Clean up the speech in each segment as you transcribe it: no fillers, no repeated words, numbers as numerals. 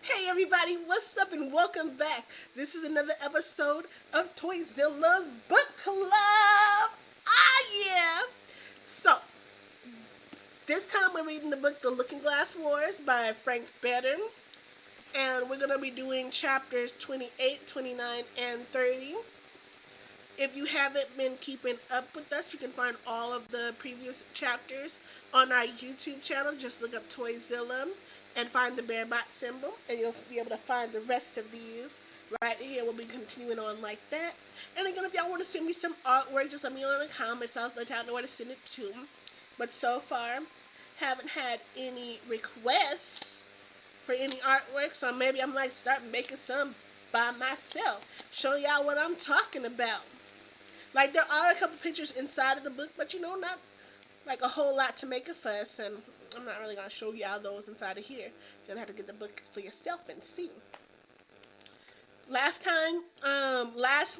Hey everybody, what's up and welcome back. This is another episode of Toyzilla's Book Club. Yeah. So, this time we're reading the book The Looking Glass Wars by Frank Baron. And we're going to be doing chapters 28, 29, and 30. If you haven't been keeping up with us, you can find all of the previous chapters on our YouTube channel. Just look up Toyzilla and find the bear bot symbol, and you'll be able to find the rest of these. Right here, we'll be continuing on like that. And again, if y'all want to send me some artwork, just let me know in the comments. I'll let y'all know where to send it to. But so far, haven't had any requests for any artwork, so maybe I might start making some by myself. Show y'all what I'm talking about. Like, there are a couple pictures inside of the book, but not like a whole lot to make a fuss, and I'm not really going to show y'all those inside of here. You're going to have to get the book for yourself and see. Last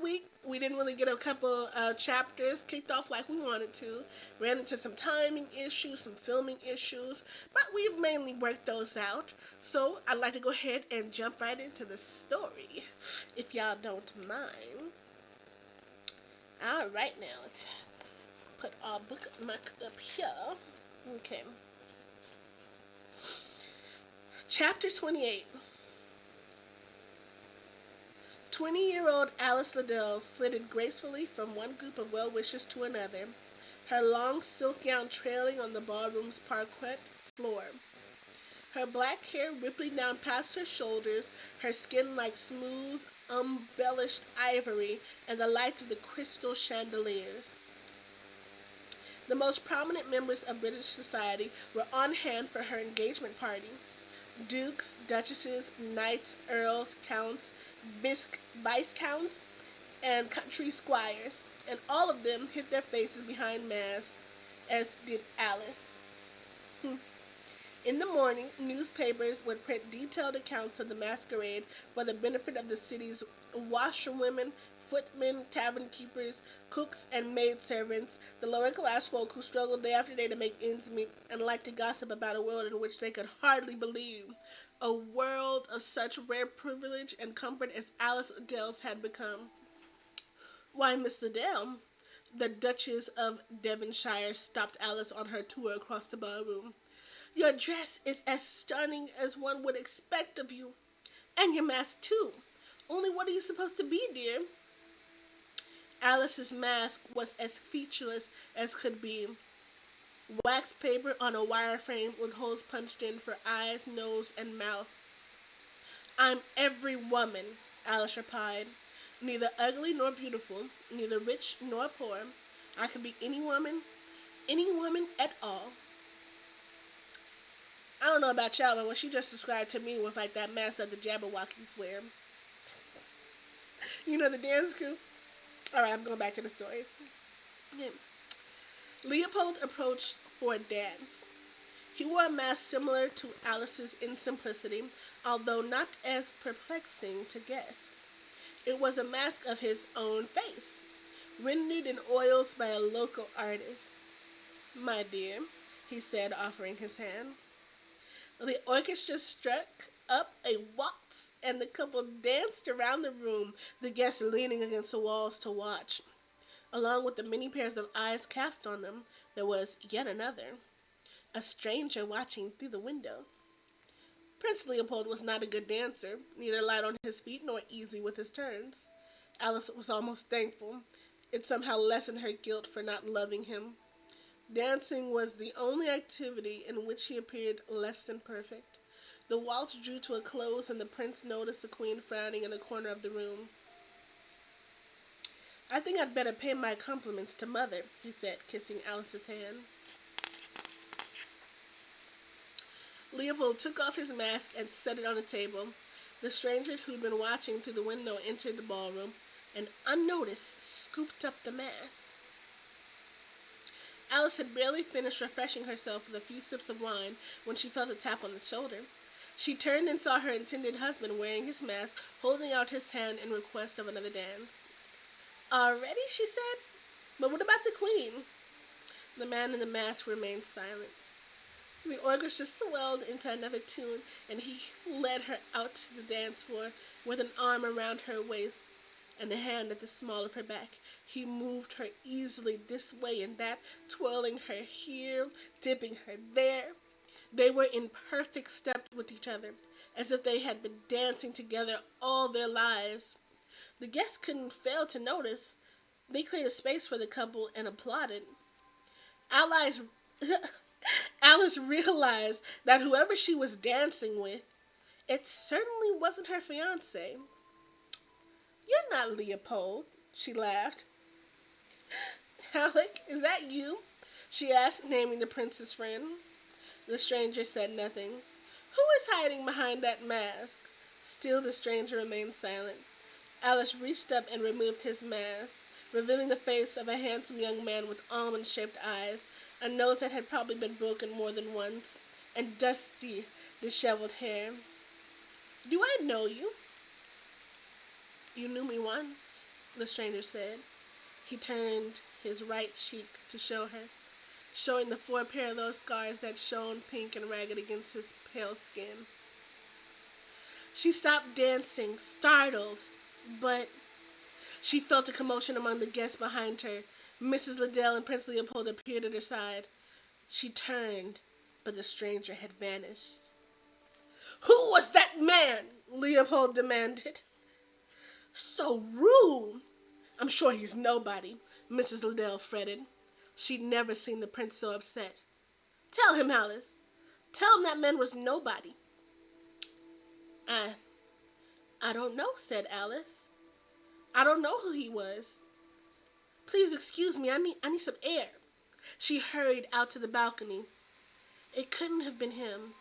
week, we didn't really get a couple chapters kicked off like we wanted to. Ran into some timing issues, some filming issues, but we've mainly worked those out. So, I'd like to go ahead and jump right into the story, if y'all don't mind. Alright, now let's put our bookmark up here. Okay. Chapter 28. 20-year-old Alice Liddell flitted gracefully from one group of well-wishers to another, her long silk gown trailing on the ballroom's parquet floor. Her black hair rippling down past her shoulders, her skin like smooth, embellished ivory in the light of the crystal chandeliers. The most prominent members of British society were on hand for her engagement party. Dukes, duchesses, knights, earls, counts, viscounts, and country squires, and all of them hid their faces behind masks, as did Alice. In the morning, newspapers would print detailed accounts of the masquerade for the benefit of the city's washerwomen, footmen, tavern keepers, cooks, and maidservants, the lower class folk who struggled day after day to make ends meet and liked to gossip about a world in which they could hardly believe. A world of such rare privilege and comfort as Alice Liddell's had become. Why, Miss Liddell, the Duchess of Devonshire stopped Alice on her tour across the ballroom. Your dress is as stunning as one would expect of you. And your mask, too. Only what are you supposed to be, dear? Alice's mask was as featureless as could be. Wax paper on a wire frame with holes punched in for eyes, nose, and mouth. I'm every woman, Alice replied. Neither ugly nor beautiful, neither rich nor poor. I could be any woman at all. I don't know about y'all, but what she just described to me was like that mask that the Jabberwockies wear. You know, the dance crew? Alright, I'm going back to the story. Yeah. Leopold approached for a dance. He wore a mask similar to Alice's in simplicity, although not as perplexing to guess. It was a mask of his own face, rendered in oils by a local artist. My dear, he said, offering his hand. The orchestra struck up a waltz, and the couple danced around the room, the guests leaning against the walls to watch. Along with the many pairs of eyes cast on them, there was yet another, a stranger watching through the window. Prince Leopold was not a good dancer, neither light on his feet nor easy with his turns. Alice was almost thankful. It somehow lessened her guilt for not loving him. Dancing was the only activity in which he appeared less than perfect. The waltz drew to a close, and the prince noticed the queen frowning in a corner of the room. I think I'd better pay my compliments to Mother, he said, kissing Alice's hand. Leopold took off his mask and set it on the table. The stranger who'd been watching through the window entered the ballroom, and unnoticed scooped up the mask. Alice had barely finished refreshing herself with a few sips of wine when she felt a tap on the shoulder. She turned and saw her intended husband wearing his mask, holding out his hand in request of another dance. Already, she said. But what about the queen? The man in the mask remained silent. The orchestra swelled into another tune, and he led her out to the dance floor with an arm around her waist and a hand at the small of her back. He moved her easily this way and that, twirling her here, dipping her there. They were in perfect step with each other, as if they had been dancing together all their lives. The guests couldn't fail to notice. They cleared a space for the couple and applauded. Allies, Alice realized that whoever she was dancing with, it certainly wasn't her fiance. "You're not Leopold," she laughed. "Alec, is that you?" she asked, naming the prince's friend. The stranger said nothing. "Who is hiding behind that mask?" Still the stranger remained silent. Alice reached up and removed his mask, revealing the face of a handsome young man with almond-shaped eyes, a nose that had probably been broken more than once, and dusty, disheveled hair. "Do I know you?" "You knew me once," the stranger said. He turned his right cheek to show her, showing the 4 parallel scars that shone pink and ragged against his pale skin. She stopped dancing, startled, but she felt a commotion among the guests behind her. Mrs. Liddell and Prince Leopold appeared at her side. She turned, but the stranger had vanished. "Who was that man?" Leopold demanded. "So rude! I'm sure he's nobody," Mrs. Liddell fretted. She'd never seen the prince so upset. "Tell him, Alice. Tell him that man was nobody." I I don't know," said Alice. "I don't know who he was. Please excuse me. I need some air." She hurried out to the balcony. It couldn't have been him,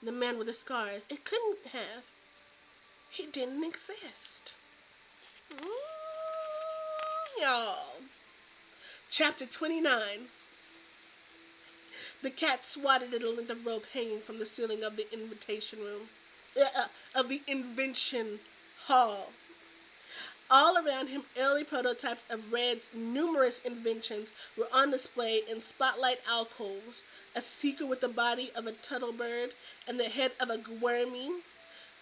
the man with the scars. It couldn't have. He didn't exist. Y'all. Chapter 29. The cat swatted at a length of rope hanging from the ceiling of the invention hall. All around him, early prototypes of Red's numerous inventions were on display in spotlight alcoves: a seeker with the body of a tuttle bird and the head of a wormy,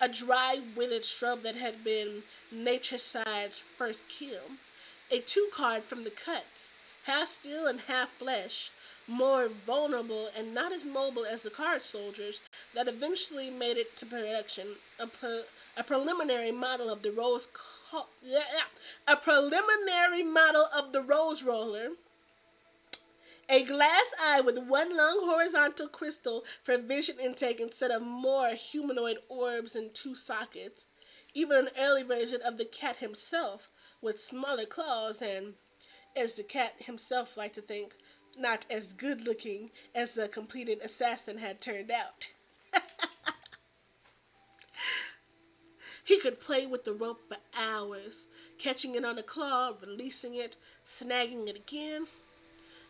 a dry, withered shrub that had been Naturecide's first kill, a 2-card from the cut, half steel and half flesh, more vulnerable and not as mobile as the card soldiers that eventually made it to production, a preliminary model of the rose roller, a glass eye with one long horizontal crystal for vision intake instead of more humanoid orbs and 2 sockets, even an early version of the cat himself with smaller claws and, as the cat himself liked to think, not as good-looking as the completed assassin had turned out. He could play with the rope for hours, catching it on a claw, releasing it, snagging it again.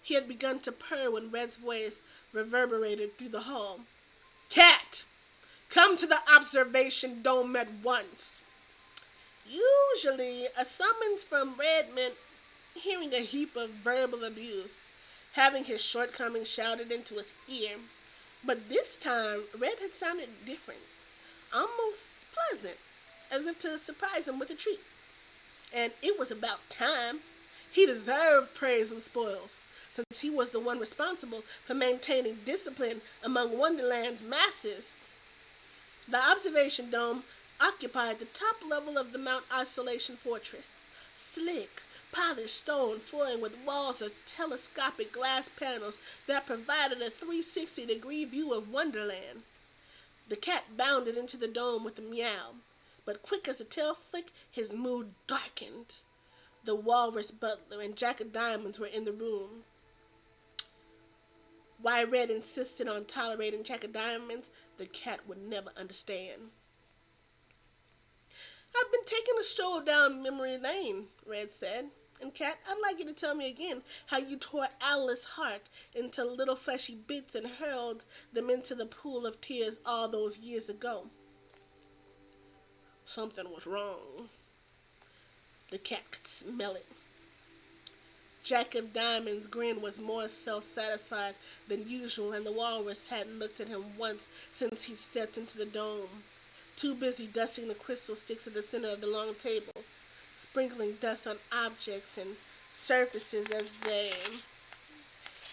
He had begun to purr when Red's voice reverberated through the hall. "Cat, come to the observation dome at once." Usually, a summons from Red meant hearing a heap of verbal abuse, having his shortcomings shouted into his ear. But this time, Red had sounded different, almost pleasant, as if to surprise him with a treat. And it was about time. He deserved praise and spoils, since he was the one responsible for maintaining discipline among Wonderland's masses. The observation dome occupied the top level of the Mount Isolation Fortress. Slick, polished stone flooring with walls of telescopic glass panels that provided a 360-degree view of Wonderland. The cat bounded into the dome with a meow, but quick as a tail flick, his mood darkened. The walrus butler and Jack of Diamonds were in the room. Why Red insisted on tolerating Jack of Diamonds, the cat would never understand. "I've been taking a stroll down memory lane," Red said. "And Cat, I'd like you to tell me again how you tore Alice's heart into little fleshy bits and hurled them into the pool of tears all those years ago." Something was wrong. The cat could smell it. Jack of Diamonds' grin was more self-satisfied than usual, and the walrus hadn't looked at him once since he'd stepped into the dome, too busy dusting the crystal sticks at the center of the long table, sprinkling dust on objects and surfaces as they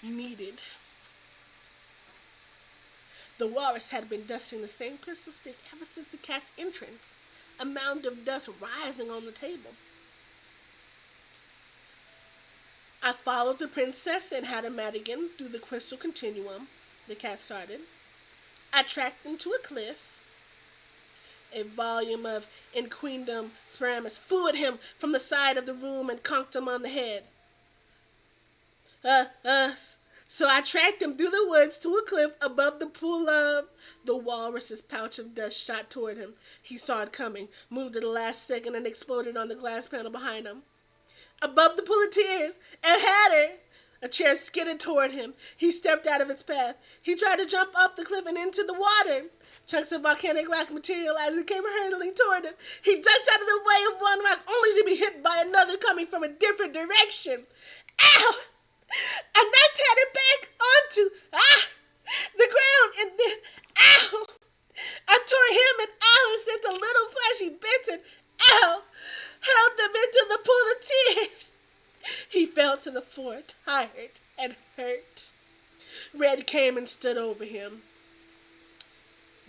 needed. The walrus had been dusting the same crystal stick ever since the cat's entrance, a mound of dust rising on the table. I followed the princess and had a Madigan through the crystal continuum, the cat started. I tracked them to a cliff. A volume of In Queendom Speramus flew at him from the side of the room and conked him on the head. Uh, uh, so I tracked him through the woods to a cliff above the pool of... The walrus's pouch of dust shot toward him. He saw it coming, moved at the last second, and exploded on the glass panel behind him. Above the pool of tears, and had her. A chair skidded toward him. He stepped out of its path. He tried to jump off the cliff and into the water. Chunks of volcanic rock materialized and came hurtling toward him. He ducked out of the way of one rock only to be hit by another coming from a different direction. Ow! I knocked it back onto the ground and then, ow! I tore him and Alice into little fleshy bits and, ow! Held them into the pool of tears. He fell to the floor, tired and hurt. Red came and stood over him.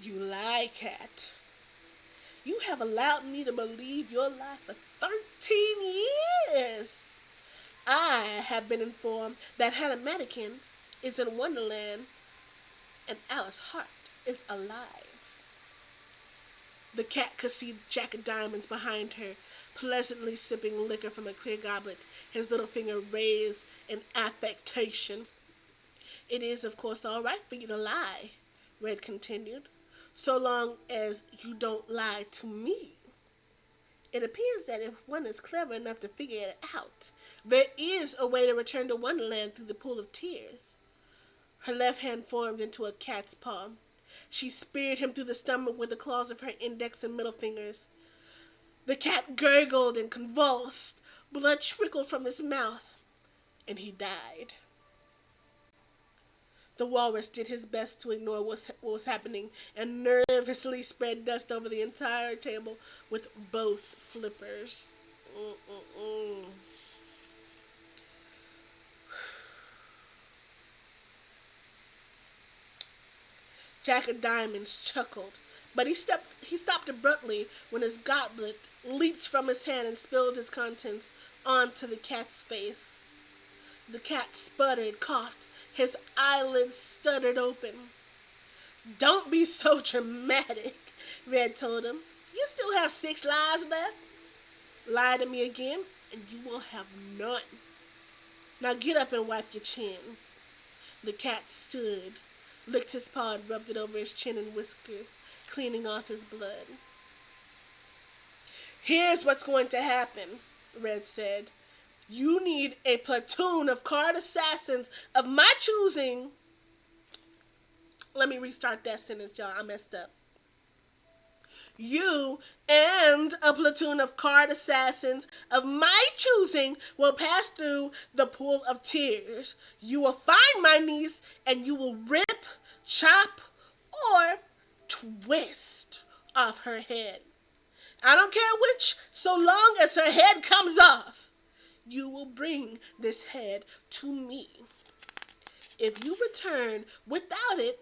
You lie, cat. You have allowed me to believe your lie for 13 years. I have been informed that Hannah Madigan is in Wonderland and Alice Hart is alive. The cat could see Jack of Diamonds behind her, pleasantly sipping liquor from a clear goblet, his little finger raised in affectation. It is, of course, all right for you to lie, Red continued, so long as you don't lie to me. It appears that if one is clever enough to figure it out, there is a way to return to Wonderland through the pool of tears. Her left hand formed into a cat's paw. She speared him through the stomach with the claws of her index and middle fingers. The cat gurgled and convulsed. Blood trickled from his mouth, and he died. The walrus did his best to ignore what was happening and nervously spread dust over the entire table with both flippers. Jack of Diamonds chuckled, but he stopped abruptly when his goblet leaped from his hand and spilled its contents onto the cat's face. The cat sputtered, coughed, his eyelids stuttered open. Don't be so dramatic, Red told him. You still have 6 lives left. Lie to me again, and you will have none. Now get up and wipe your chin. The cat stood, licked his paw and rubbed it over his chin and whiskers, cleaning off his blood. Here's what's going to happen, Red said. You need a platoon of card assassins of my choosing. Let me restart that sentence, y'all. I messed up. You and a platoon of card assassins of my choosing will pass through the pool of tears. You will find my niece and you will rip, chop, or twist off her head. I don't care which, so long as her head comes off. You will bring this head to me. If you return without it,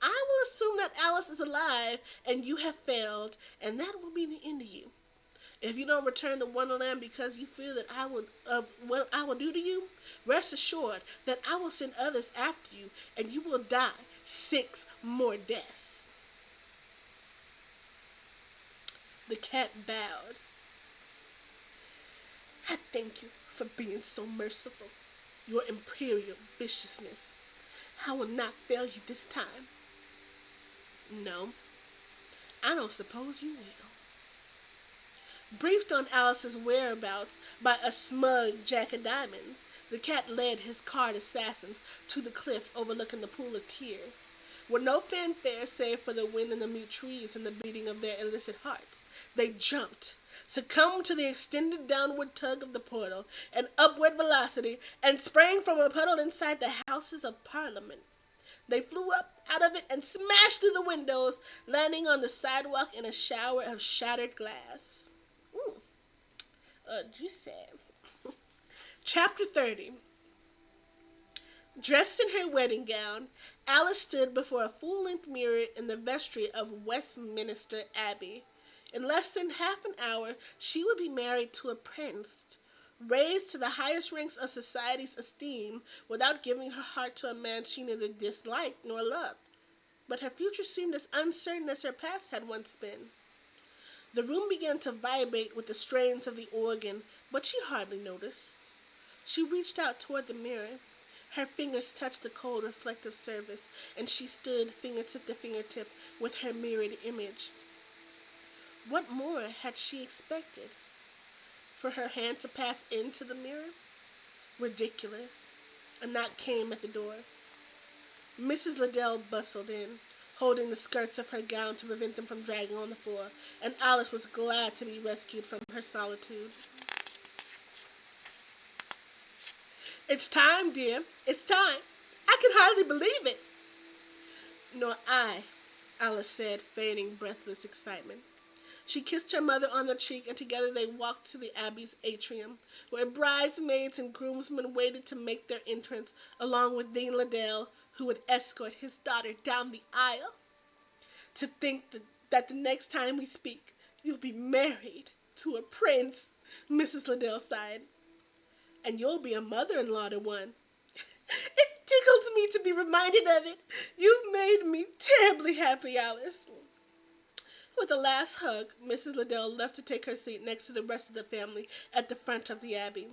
I will assume that Alice is alive and you have failed, and that will be the end of you. If you don't return to Wonderland because you fear that what I will do to you, rest assured that I will send others after you, and you will die 6 more deaths. The cat bowed. I thank you for being so merciful. Your imperial viciousness. I will not fail you this time. No, I don't suppose you will. Briefed on Alice's whereabouts by a smug Jack of Diamonds, the cat led his card assassins to the cliff overlooking the pool of tears. with no fanfare save for the wind in the mute trees and the beating of their illicit hearts. They jumped, succumbed to the extended downward tug of the portal, and upward velocity, and sprang from a puddle inside the Houses of Parliament. They flew up out of it and smashed through the windows, landing on the sidewalk in a shower of shattered glass. Ooh, juicy. Chapter 30. Dressed in her wedding gown, Alice stood before a full-length mirror in the vestry of Westminster Abbey. In less than half an hour she would be married to a prince, raised to the highest ranks of society's esteem without giving her heart to a man she neither disliked nor loved. But her future seemed as uncertain as her past had once been. The room began to vibrate with the strains of the organ, but she hardly noticed. She reached out toward the mirror. Her fingers touched the cold, reflective surface, and she stood fingertip to fingertip with her mirrored image. What more had she expected? For her hand to pass into the mirror? Ridiculous. A knock came at the door. Mrs. Liddell bustled in, holding the skirts of her gown to prevent them from dragging on the floor, and Alice was glad to be rescued from her solitude. "It's time, dear. It's time. I can hardly believe it." "Nor I," Alice said, feigning breathless excitement. She kissed her mother on the cheek, and together they walked to the Abbey's atrium, where bridesmaids and groomsmen waited to make their entrance, along with Dean Liddell, who would escort his daughter down the aisle. "To think that the next time we speak, you'll be married to a prince," Mrs. Liddell sighed. "And you'll be a mother-in-law to one." "It tickles me to be reminded of it. You've made me terribly happy, Alice." With a last hug, Mrs. Liddell left to take her seat next to the rest of the family at the front of the Abbey.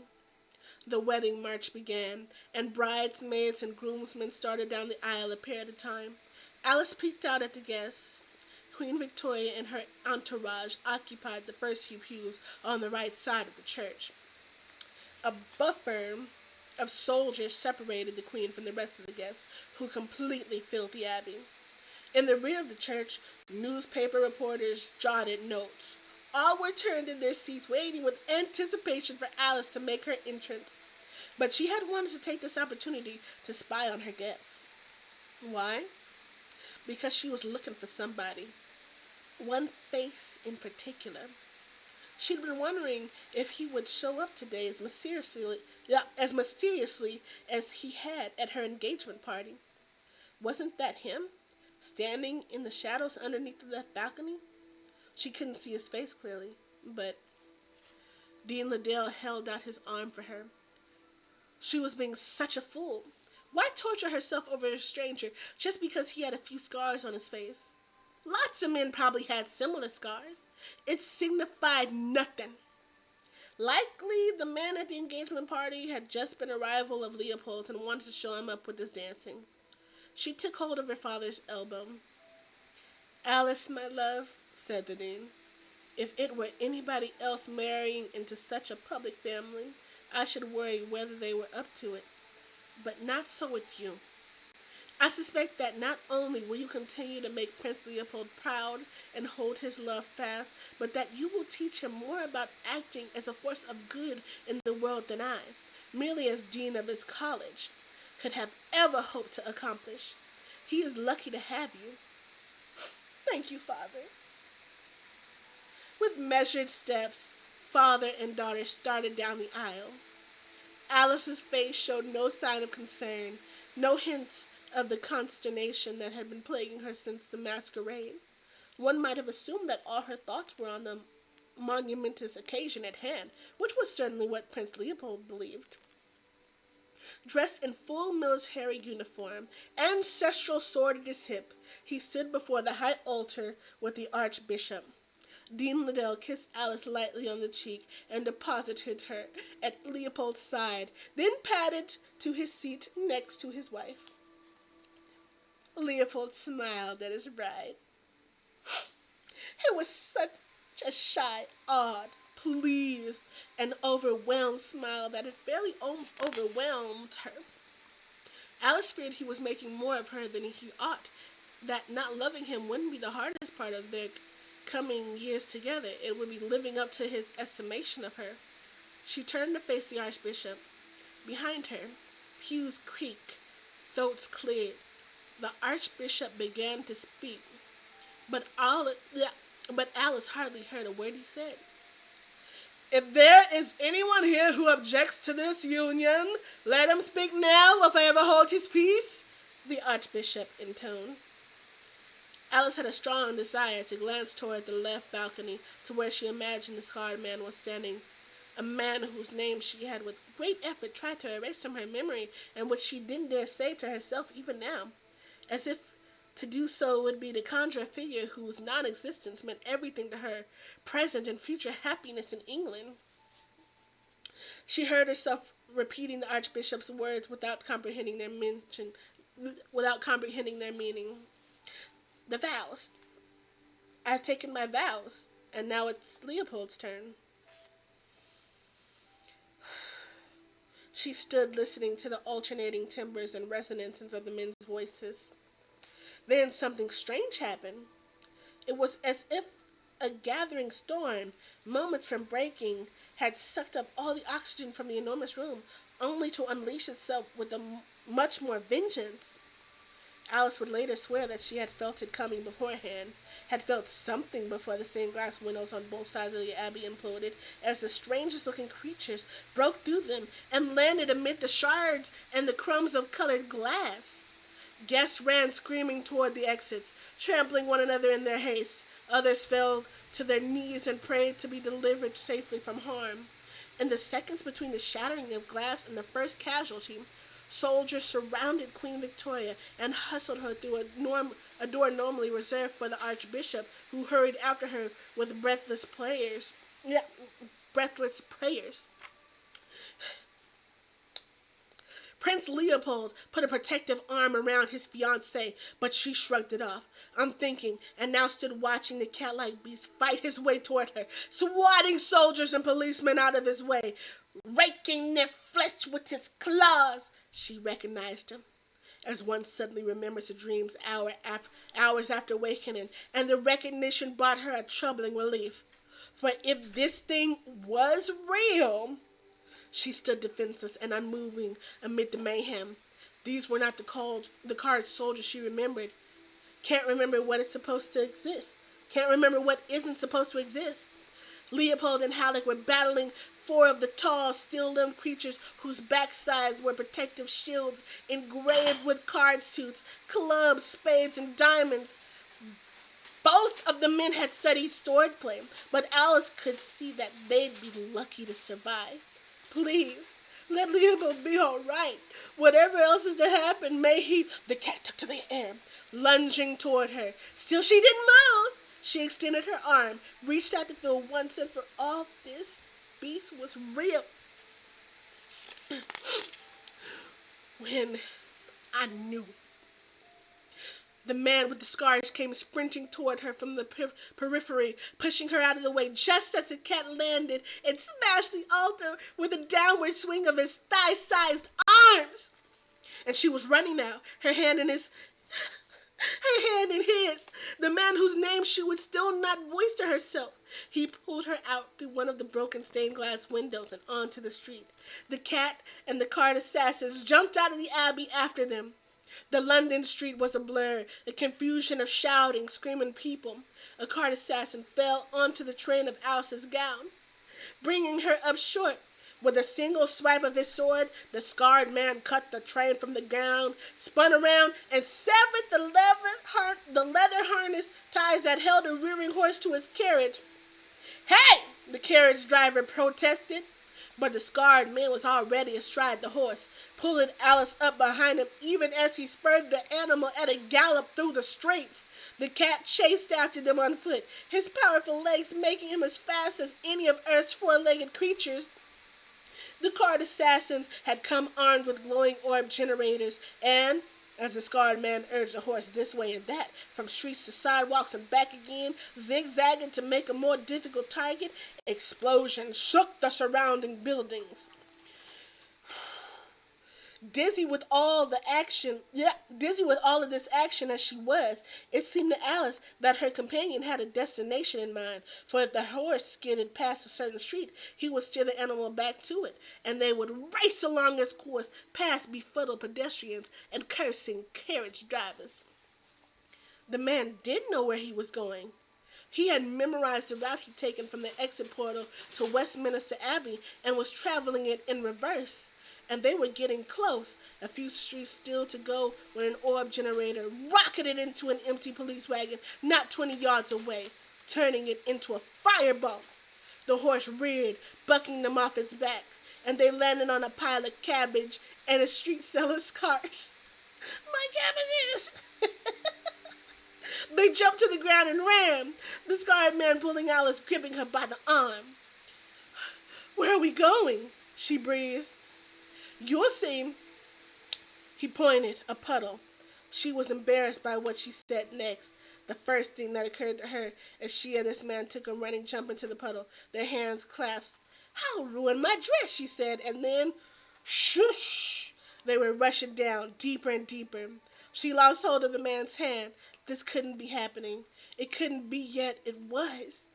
The wedding march began, and bridesmaids and groomsmen started down the aisle a pair at a time. Alice peeked out at the guests. Queen Victoria and her entourage occupied the first few pews on the right side of the church. A buffer of soldiers separated the Queen from the rest of the guests, who completely filled the Abbey. In the rear of the church, newspaper reporters jotted notes. All were turned in their seats, waiting with anticipation for Alice to make her entrance. But she had wanted to take this opportunity to spy on her guests. Why? Because she was looking for somebody. One face in particular. She'd been wondering if he would show up today as mysteriously as he had at her engagement party. Wasn't that him, standing in the shadows underneath that balcony? She couldn't see his face clearly, but Dean Liddell held out his arm for her. She was being such a fool. Why torture herself over a stranger just because he had a few scars on his face? Lots of men probably had similar scars. It signified nothing. Likely the man at the engagement party had just been a rival of Leopold's and wanted to show him up with his dancing. She took hold of her father's elbow. "Alice, my love," said the dean, "if it were anybody else marrying into such a public family, I should worry whether they were up to it. But not so with you. I suspect that not only will you continue to make Prince Leopold proud and hold his love fast, but that you will teach him more about acting as a force of good in the world than I, merely as dean of his college, could have ever hoped to accomplish. He is lucky to have you." "Thank you, Father." With measured steps, father and daughter started down the aisle. Alice's face showed no sign of concern, no hint of the consternation that had been plaguing her since the masquerade. One might have assumed that all her thoughts were on the monumentous occasion at hand, which was certainly what Prince Leopold believed. Dressed in full military uniform, ancestral sword at his hip, he stood before the high altar with the Archbishop. Dean Liddell kissed Alice lightly on the cheek and deposited her at Leopold's side, then padded to his seat next to his wife. Leopold smiled at his bride. It was such a shy, odd, pleased, and overwhelmed smile that it fairly overwhelmed her. Alice feared he was making more of her than he ought, that not loving him wouldn't be the hardest part of their coming years together. It would be living up to his estimation of her. She turned to face the Archbishop. Behind her, pews creaked, throats cleared. The Archbishop began to speak, but Alice hardly heard a word he said. If there is anyone here who objects to this union, let him speak now or forever hold his peace, the Archbishop intoned. Alice had a strong desire to glance toward the left balcony to where she imagined the scarred man was standing, a man whose name she had with great effort tried to erase from her memory and which she didn't dare say to herself even now, as if to do so would be to conjure a figure whose non-existence meant everything to her present and future happiness in England. She heard herself repeating the Archbishop's words without comprehending their meaning. The vows. I've taken my vows, and now it's Leopold's turn. She stood listening to the alternating timbres and resonances of the men's voices. Then something strange happened. It was as if a gathering storm, moments from breaking, had sucked up all the oxygen from the enormous room, only to unleash itself with much more vengeance. Alice would later swear that she had felt it coming beforehand, had felt something before the stained glass windows on both sides of the abbey imploded, as the strangest looking creatures broke through them and landed amid the shards and the crumbs of colored glass. Guests ran screaming toward the exits, trampling one another in their haste. Others fell to their knees and prayed to be delivered safely from harm. In the seconds between the shattering of glass and the first casualty, soldiers surrounded Queen Victoria and hustled her through a door normally reserved for the Archbishop, who hurried after her with breathless prayers. Prince Leopold put a protective arm around his fiancée, but she shrugged it off, unthinking, and now stood watching the cat-like beast fight his way toward her, swatting soldiers and policemen out of his way, raking their flesh with his claws. She recognized him, as one suddenly remembers a dream's hours after awakening, and the recognition brought her a troubling relief. For if this thing was real, she stood defenseless and unmoving amid the mayhem. These were not the card soldiers she remembered. Can't remember what is supposed to exist. Can't remember what isn't supposed to exist. Leopold and Halleck were battling four of the tall, steel-limbed creatures whose backsides were protective shields engraved with card suits, clubs, spades, and diamonds. Both of the men had studied swordplay, but Alice could see that they'd be lucky to survive. Please, let Leopold be all right. Whatever else is to happen, may he... The cat took to the air, lunging toward her. Still she didn't move. She extended her arm, reached out to feel once and for all this beast was real. When I knew. The man with the scars came sprinting toward her from the periphery, pushing her out of the way just as the cat landed and smashed the altar with a downward swing of his thigh-sized arms. And she was running now, her hand in his. The man whose name she would still not voice to herself. He pulled her out through one of the broken stained glass windows and onto the street. The cat and the card assassins jumped out of the abbey after them. The London street was a blur, a confusion of shouting, screaming people. A card assassin fell onto the train of Alice's gown, bringing her up short. With a single swipe of his sword, the scarred man cut the train from the ground, spun around, and severed the leather harness ties that held a rearing horse to his carriage. "Hey!" the carriage driver protested, but the scarred man was already astride the horse, pulling Alice up behind him even as he spurred the animal at a gallop through the streets. The cat chased after them on foot, his powerful legs making him as fast as any of Earth's four-legged creatures. The card assassins had come armed with glowing orb generators, and, as the scarred man urged the horse this way and that, from streets to sidewalks and back again, zigzagging to make a more difficult target, explosions shook the surrounding buildings. Dizzy with all the action, yeah, dizzy with all of this action as she was, it seemed to Alice that her companion had a destination in mind. For if the horse skidded past a certain street, he would steer the animal back to it, and they would race along its course past befuddled pedestrians and cursing carriage drivers. The man did know where he was going. He had memorized the route he'd taken from the exit portal to Westminster Abbey and was traveling it in reverse. And they were getting close, a few streets still to go, when an orb generator rocketed into an empty police wagon not 20 yards away, turning it into a fireball. The horse reared, bucking them off its back, and they landed on a pile of cabbage and a street seller's cart. My cabbages! They jumped to the ground and ran, the scarred man pulling Alice, gripping her by the arm. "Where are we going?" she breathed. "You'll see." He pointed, a puddle. She was embarrassed by what she said next. The first thing that occurred to her as she and this man took a running jump into the puddle, their hands clasped. "I'll ruin my dress," she said, and then, shush! They were rushing down, deeper and deeper. She lost hold of the man's hand. This couldn't be happening. It couldn't be, yet it was.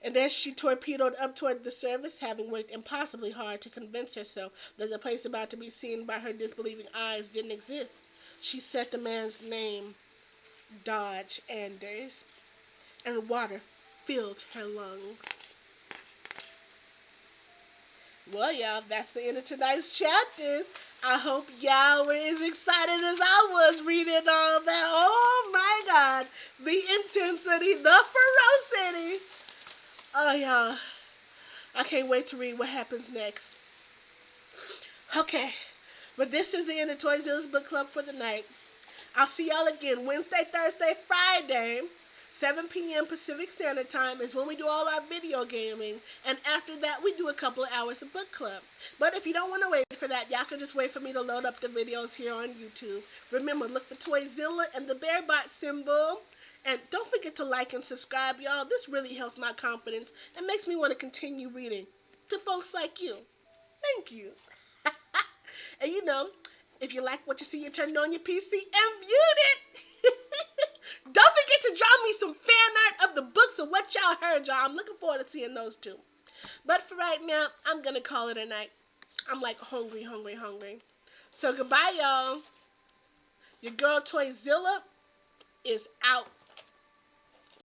And as she torpedoed up toward the surface, having worked impossibly hard to convince herself that the place about to be seen by her disbelieving eyes didn't exist, she said the man's name, Dodge Anders, and water filled her lungs. Well, y'all, that's the end of tonight's chapters. I hope y'all were as excited as I was reading all that. Oh my God, the intensity, the ferocity. Oh, y'all, I can't wait to read what happens next. Okay, but this is the end of Toyzilla's book club for the night. I'll see y'all again Wednesday, Thursday, Friday. 7 p.m. Pacific Standard Time is when we do all our video gaming. And after that, we do a couple of hours of book club. But if you don't want to wait for that, y'all can just wait for me to load up the videos here on YouTube. Remember, look for Toyzilla and the bear bot symbol. And don't forget to like and subscribe, y'all. This really helps my confidence and makes me want to continue reading to folks like you. Thank you. And you know, if you like what you see, you turn on your PC and viewed it. Don't forget to draw me some fan art of the books of what y'all heard, y'all. I'm looking forward to seeing those too. But for right now, I'm going to call it a night. I'm like hungry. So goodbye, y'all. Your girl Toyzilla is out.